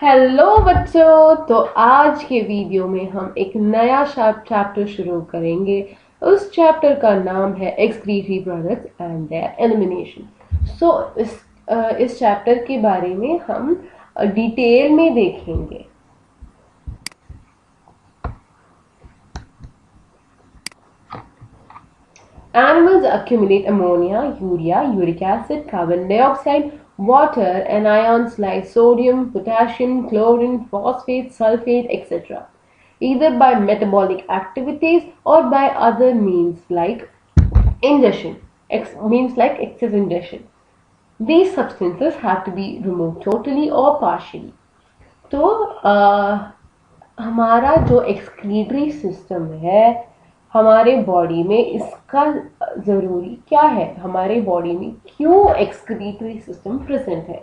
Hello बच्चों, तो आज के वीडियो में हम एक नया चैप्टर शुरू करेंगे। उस चैप्टर का नाम है excretory products and their elimination. So इस चैप्टर के बारे में हम डिटेल में देखेंगे। Animals accumulate ammonia, urea, uric acid, carbon dioxide, water, and ions like sodium, potassium, chlorine, phosphate, sulfate, etc., either by metabolic activities or by other means like ingestion, means like excess ingestion. These substances have to be removed totally or partially. तो हमारा जो excretory system है हमारे body में, इसका ज़रूरी क्या है, हमारे बॉडी में क्यों एक्सक्रीटरी सिस्टम प्रेजेंट है।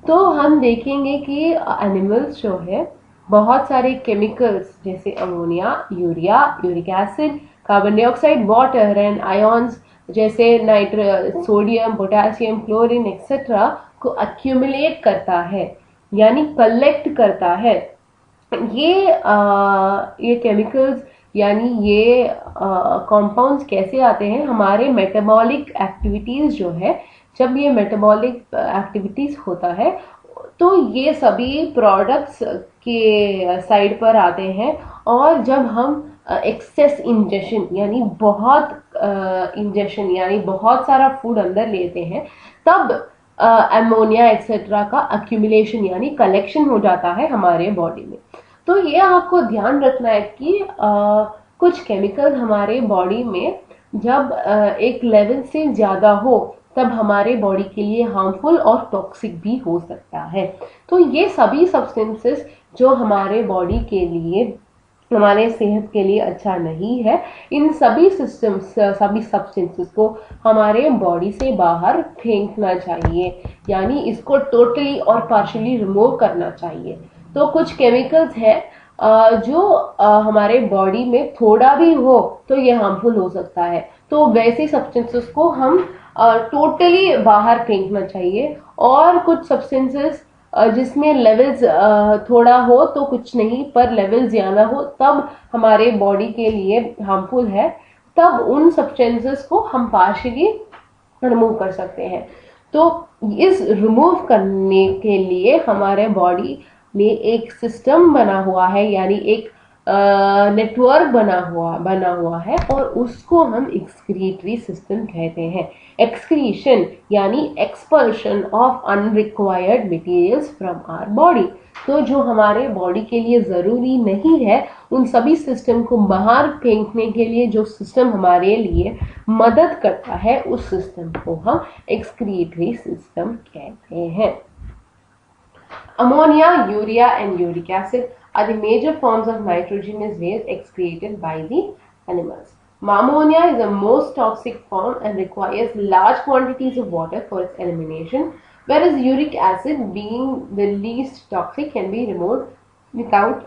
तो हम देखेंगे कि एनिमल्स जो है बहुत सारे केमिकल्स जैसे ammonia, urea, uric acid, carbon dioxide, water and ions जैसे सोडियम, पोटेशियम, क्लोरीन एक्सेट्रा को अक्यूमुलेट करता है, यानी कलेक्ट करता है। ये केमिकल्स यानी ये कंपाउंड्स कैसे आते हैं, हमारे मेटाबॉलिक एक्टिविटीज जो है, जब ये मेटाबॉलिक एक्टिविटीज होता है तो ये सभी प्रोडक्ट्स के साइड पर आते हैं। और जब हम एक्सेस इंजेशन यानी बहुत इंजेशन यानी बहुत सारा फूड अंदर लेते हैं, तब अमोनिया एक्सेट्रा का अक्यूमुलेशन यानी कलेक्शन हो जाता है हमारे बॉडी में। तो ये आपको ध्यान रखना है कि कुछ केमिकल हमारे बॉडी में जब एक लेवल से ज्यादा हो तब हमारे बॉडी के लिए हार्मफुल और टॉक्सिक भी हो सकता है। तो ये सभी सब्सटेंसेस जो हमारे बॉडी के लिए, हमारे सेहत के लिए अच्छा नहीं है, इन सभी सब्सटेंसेस को हमारे बॉडी से बाहर फेंकना चाहिए, यानी इसको टोटली और पार्शियली रिमूव करना चाहिए। तो कुछ केमिकल्स हैं जो हमारे बॉडी में थोड़ा भी हो तो ये हार्मफुल हो सकता है, तो वैसे सब्सटेंसेस को हम टोटली बाहर फेंकना चाहिए। और कुछ सब्सटेंसेस जिसमें लेवल्स थोड़ा हो तो कुछ नहीं, पर लेवल ज्यादा हो तब हमारे बॉडी के लिए हार्मफुल है, तब उन सब्सटेंसेस को हम पार्शियली रिमूव कर सकते हैं। तो इस रिमूव करने के लिए हमारे बॉडी में एक सिस्टम बना हुआ है, यानी एक नेटवर्क बना हुआ है, और उसको हम एक्सक्रीटरी सिस्टम कहते हैं। एक्सक्रीशन यानी expulsion of unrequired materials from our body. तो जो हमारे बॉडी के लिए जरूरी नहीं है उन सभी सिस्टम को बाहर फेंकने के लिए जो सिस्टम हमारे लिए मदद करता है, उस सिस्टम को हम एक्सक्रीटरी सिस्टम कहते हैं। Ammonia, urea and uric acid are the major forms of nitrogenous waste excreted by the animals. Ammonia is the most toxic form and requires large quantities of water for its elimination, whereas uric acid, being the least toxic, can be removed without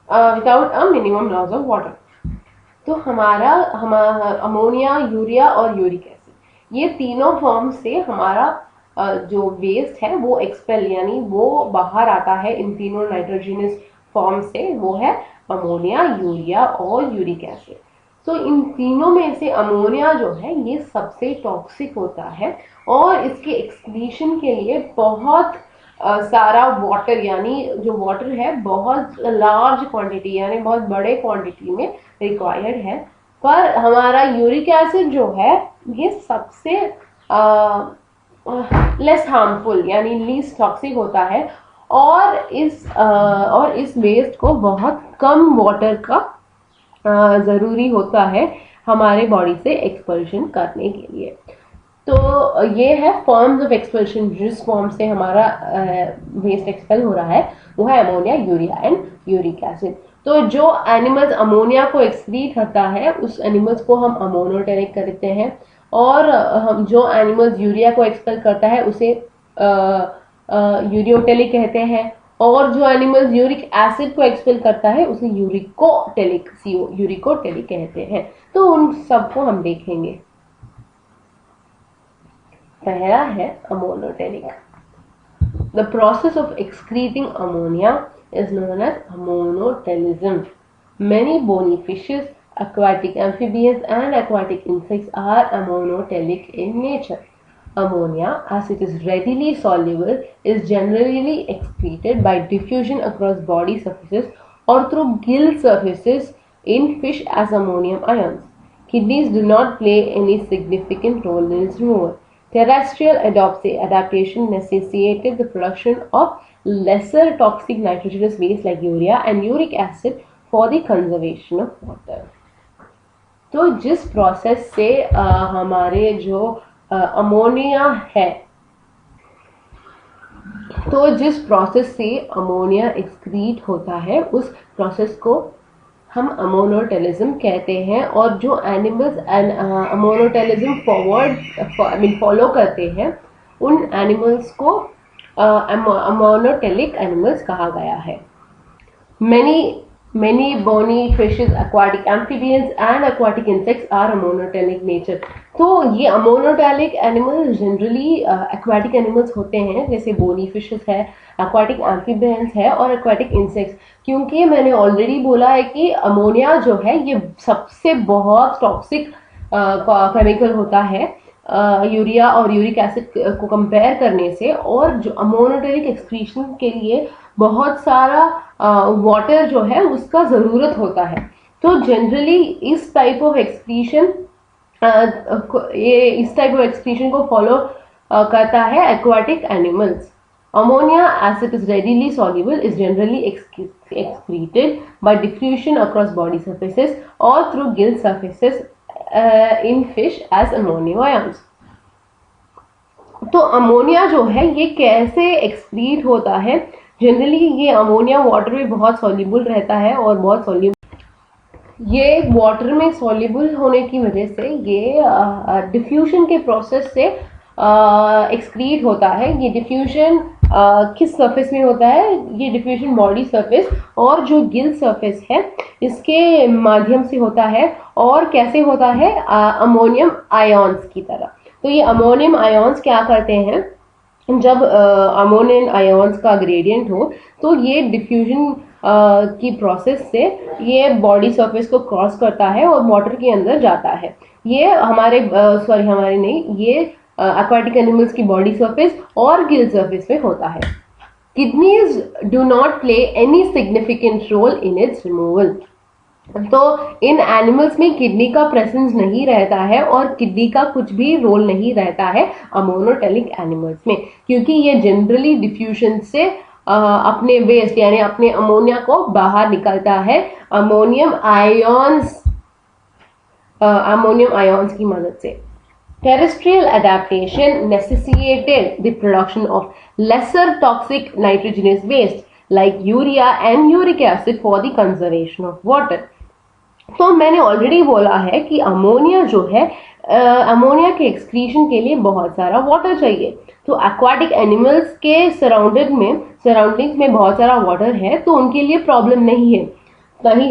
a minimum loss of water. तो हमारा ammonia, urea और uric acid, ये तीनों form से हमारा जो waste है वो एक्सपेल यानी वो बाहर आता है इन तीनों नाइट्रोजनस फॉर्म से, वो है अमोनिया, यूरिया और यूरिक एसिड। तो इन तीनों में से अमोनिया जो है ये सबसे टॉक्सिक होता है और इसके एक्सक्रीशन के लिए बहुत सारा वाटर, यानी जो वाटर है बहुत लार्ज क्वांटिटी यानी बहुत बड़े क्वांटिटी में रिक्वायर्ड है। पर हमारा यूरिक एसिड जो है ये सबसे लेस हार्मफुल यानी लीस्ट टॉक्सिक होता है, और इस वेस्ट को बहुत कम वाटर का जरूरी होता है हमारे बॉडी से एक्सपल्शन करने के लिए। तो ये है फॉर्म्स ऑफ एक्सपल्शन, जिस फॉर्म से हमारा वेस्ट एक्सपेल हो रहा है वो है ammonia, urea and uric acid. तो जो एनिमल्स अमोनिया को एक्सक्रीट करता है उस एनिमल्स को हम अमोनोटेरिक कहते हैं, और हम जो एनिमल्स यूरिया को एक्सपेल करता है उसे यूरियोटेलिक कहते हैं, और जो एनिमल्स यूरिक एसिड को एक्सपेल करता है उसे यूरिकोटेलिक कहते हैं। तो उन सबको हम देखेंगे। पहला है अमोनोटेरिक। The process of excreting ammonia is known as ammonotelism. Many bony fishes, aquatic amphibians and aquatic insects are ammonotelic in nature. Ammonia, as it is readily soluble, is generally excreted by diffusion across body surfaces or through gill surfaces in fish as ammonium ions. Kidneys do not play any significant role in its removal. Terrestrial adaptation necessitated the production of lesser toxic nitrogenous waste like urea and uric acid for the conservation of water. तो जिस process से हमारे जो ammonia है, तो जिस process से ammonia excrete होता है उस प्रोसेस को हम अमोनोटेलिज्म कहते हैं. और जो एनिमल्स अमोनोटेलिज्म फॉलो करते हैं उन एनिमल्स को अमोनोटेलिक एनिमल्स कहा गया है. Many bony fishes, aquatic amphibians and aquatic insects are ammonotelic nature. तो ये ammonotelic animals generally aquatic animals होते हैं, जैसे bony fishes है, aquatic amphibians है और aquatic insects. क्योंकि मैंने ऑलरेडी बोला है कि अमोनिया जो है ये सबसे बहुत टॉक्सिक केमिकल होता है यूरिया और यूरिक एसिड को कंपेयर करने से, और जो अमोनोटेलिक एक्सक्रीशन के लिए बहुत सारा वाटर जो है उसका जरूरत होता है. तो जनरली इस टाइप ऑफ एक्सक्रीशन को फॉलो करता है aquatic animals. Ammonia, as it is readily soluble, is generally excreted by diffusion across body surfaces or through gill surfaces in fish as ammonium ions. तो अमोनिया जो है ये कैसे excrete होता है? जनरली ये अमोनिया वाटर में बहुत सॉल्युबल रहता है और बहुत ये वाटर में सॉल्युबल होने की वजह से ये डिफ्यूजन के प्रोसेस से एक्सक्रीट होता है. ये डिफ्यूजन किस सरफेस में होता है? ये डिफ्यूजन बॉडी सरफेस और जो गिल सरफेस है इसके माध्यम से होता है. और कैसे होता है? अमोनियम आयॉन्स की तरह. तो ये अमोनियम आयॉन्स क्या करते हैं? जब अमोनियम आयॉन्स का ग्रेडियंट हो तो ये डिफ्यूजन की प्रोसेस से ये बॉडी सरफेस को क्रॉस करता है और वाटर के अंदर जाता है. ये हमारे नहीं, ये aquatic animals की बॉडी सरफेस और गिल सरफेस में होता है. Kidneys do not play any significant role in its removal. तो इन एनिमल्स में किडनी का प्रेजेंस नहीं रहता है और किडनी का कुछ भी रोल नहीं रहता है अमोनोटेलिक एनिमल्स में, क्योंकि ये जनरली डिफ्यूजन से अपने वेस्ट यानी अपने अमोनिया को बाहर निकलता है अमोनियम आयॉन्स की मदद से. Terrestrial adaptation necessitated the production of lesser toxic nitrogenous waste like urea and uric acid for the conservation of water. तो मैंने ऑलरेडी बोला है कि अमोनिया जो है अमोनिया के एक्सक्रीशन के लिए बहुत सारा वाटर चाहिए. तो एक्वाटिक एनिमल्स के सराउंडिंग्स में बहुत सारा वाटर है तो उनके लिए प्रॉब्लम नहीं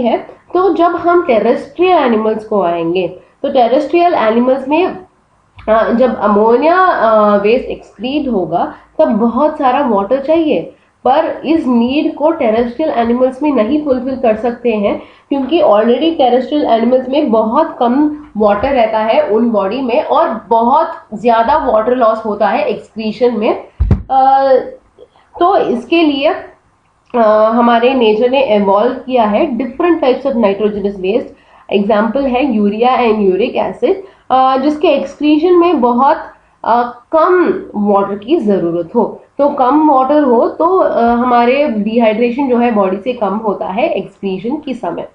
है. तो जब हम टेरेस्ट्रियल एनिमल्स को आएंगे तो टेरेस्ट्रियल एनिमल्स में जब अमोनिया वेस्ट एक्सक्रीट होगा तब बहुत सारा वाटर चाहिए, पर इस नीड को टेरेस्ट्रियल एनिमल्स में नहीं फुलफिल कर सकते हैं क्योंकि ऑलरेडी टेरेस्ट्रियल एनिमल्स में बहुत कम वाटर रहता है उन बॉडी में और बहुत ज्यादा वाटर लॉस होता है एक्सक्रीशन में. तो इसके लिए हमारे नेचर ने इवॉल्व किया है different types of nitrogenous waste. Example है यूरिया एंड यूरिक एसिड, जिसके एक्सक्रीशन में बहुत कम वाटर की जरूरत हो. तो कम वाटर हो तो हमारे डिहाइड्रेशन जो है बॉडी से कम होता है एक्सक्रीशन की समय.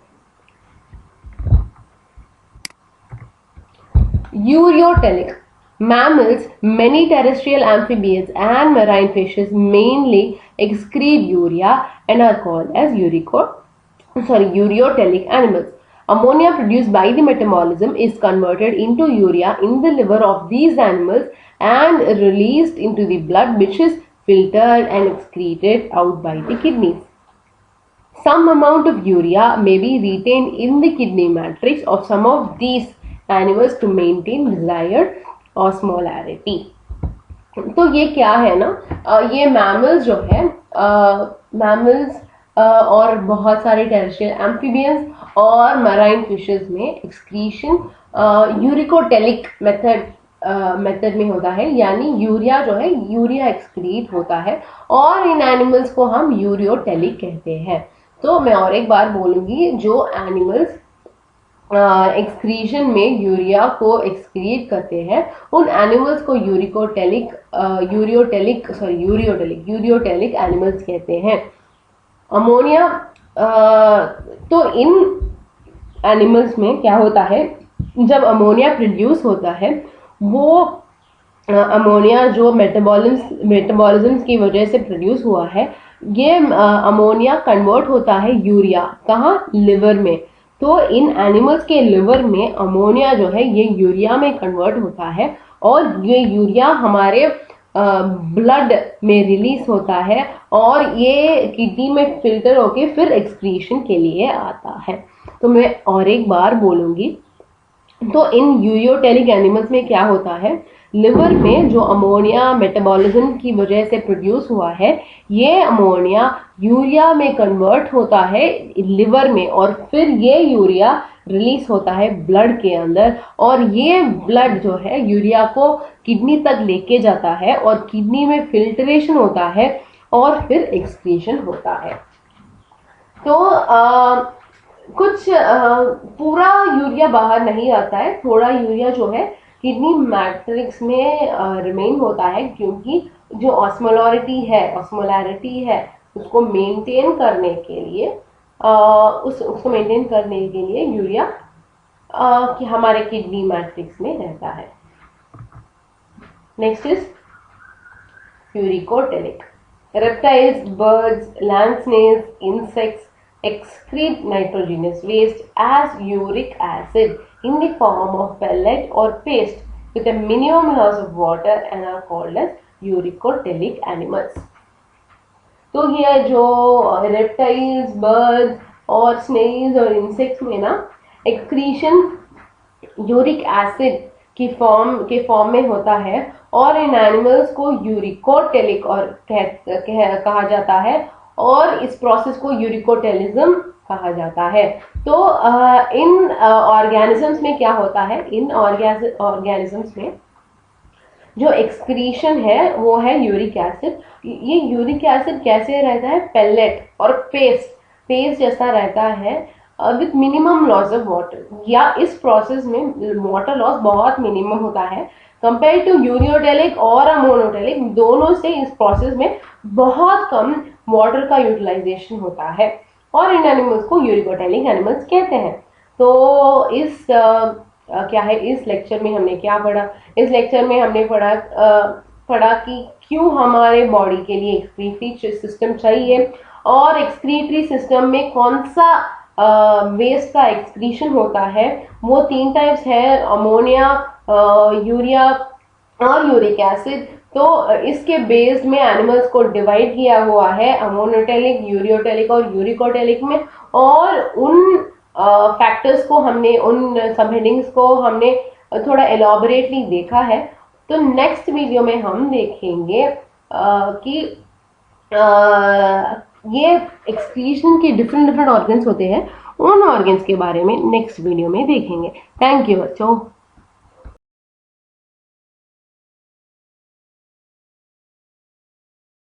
Ureotelic mammals, many terrestrial amphibians and marine fishes mainly excrete urea and are called as ureotelic animals. Ammonia produced by the metabolism is converted into urea in the liver of these animals and released into the blood, which is filtered and excreted out by the kidneys. Some amount of urea may be retained in the kidney matrix of some of these animals to maintain desired osmolarity. तो ये क्या है ना, ये mammals जो है, mammals और बहुत सारे टेरेस्ट्रियल एम्फीबियंस और मराइन फिशेस में एक्सक्रीशन यूरिकोटेलिक मेथड में होता है, यानी यूरिया जो है, यूरिया एक्सक्रीट होता है, और इन एनिमल्स को हम यूरियोटेलिक कहते हैं। तो मैं और एक बार बोलूंगी, जो एनिमल्स एक्सक्रीशन में यूरिया को एक्सक्रीट करते हैं उन एनिमल्स को यूरियोटेलिक एनिमल्स कहते हैं। अमोनिया, तो इन एनिमल्स में क्या होता है, जब अमोनिया प्रोड्यूस होता है, वो अमोनिया जो मेटाबॉलिज्म की वजह से प्रोड्यूस हुआ है, ये अमोनिया कन्वर्ट होता है यूरिया, कहाँ, लिवर में। तो इन एनिमल्स के लिवर में अमोनिया जो है ये यूरिया में कन्वर्ट होता है, और ये यूरिया हमारे ब्लड में रिलीज होता है, और ये किडनी में फिल्टर होके फिर एक्सक्रीशन के लिए आता है। तो मैं और एक बार बोलूंगी, तो इन यूरियोटेलिक एनिमल्स में क्या होता है, लिवर में जो अमोनिया मेटाबॉलिज्म की वजह से प्रोड्यूस हुआ है, ये अमोनिया यूरिया में कन्वर्ट होता है लिवर में, और फिर ये यूरिया रिलीज होता है ब्लड के अंदर, और ये ब्लड जो है यूरिया को किडनी तक लेके जाता है, और किडनी में फिल्ट्रेशन होता है, और फिर एक्सक्रीशन होता है। तो कुछ पूरा यूरिया बाहर नहीं आता है, थोड़ा यूरिया जो है किडनी मैट्रिक्स में रिमेन होता है, क्योंकि जो ऑस्मोलैरिटी है उसको मेंटेन करने के लिए उसको मेंटेन करने के लिए यूरिया कि हमारे किडनी मैट्रिक्स में रहता है। Next is uricotelic. Reptiles, birds, land snails, insects excrete nitrogenous waste as uric acid in the form of pellet or paste with a minimum loss of water and are called as uricoteric animals. तो ये जो reptiles, birds और Snell's और insects में ना excretion uric acid की form में होता है, और इन एनिमल्स को यूरिकोटेलिक और कहा जाता है, और इस प्रोसेस को यूरिकोटेलिज्म कहा जाता है। तो इन ऑर्गेनिजम्स में क्या होता है, इन ऑर्गेनिजम्स में जो एक्सक्रीशन है वो है यूरिक एसिड। ये यूरिक एसिड कैसे रहता है, पेलेट और पेस्ट जैसा रहता है, with minimum loss of water, या इस प्रोसेस में वाटर लॉस बहुत मिनिमम होता है कंपेयर टू यूरियोटेलिक और अमोनोटेलिक। दोनों से इस प्रोसेस में बहुत कम वाटर का यूटिलाइजेशन होता है, और इन एनिमल्स को यूरिकोटेलिक एनिमल्स कहते हैं। तो इस क्या है, इस लेक्चर में हमने क्या पढ़ा, इस लेक्चर में हमने पढ़ा कि क्यों हमारे बॉडी के लिए एक्सक्रीटरी सिस्टम चाहिए, और एक्सक्रीटरी सिस्टम में कौन सा वेस्ट का एक्सक्रीशन होता है। वो 3 टाइप्स है, अमोनिया, यूरिया और यूरिक एसिड। तो इसके बेस्ड में एनिमल्स को डिवाइड किया हुआ है अमोनोटेलिक, यूरियोटेलिक और यूरिकोटेलिक में, और उन फैक्टर्स को हमने, उन सबहेडिंग्स को हमने थोड़ा एलॉबरेटली देखा है। तो नेक्स्ट वीडियो में हम देखेंगे कि ये एक्सक्रीशन के डिफरेंट ऑर्गन्स होते हैं, उन ऑर्गन्स के बारे में नेक्स्ट वीडियो में देखेंगे। थैंक यू बच्चों।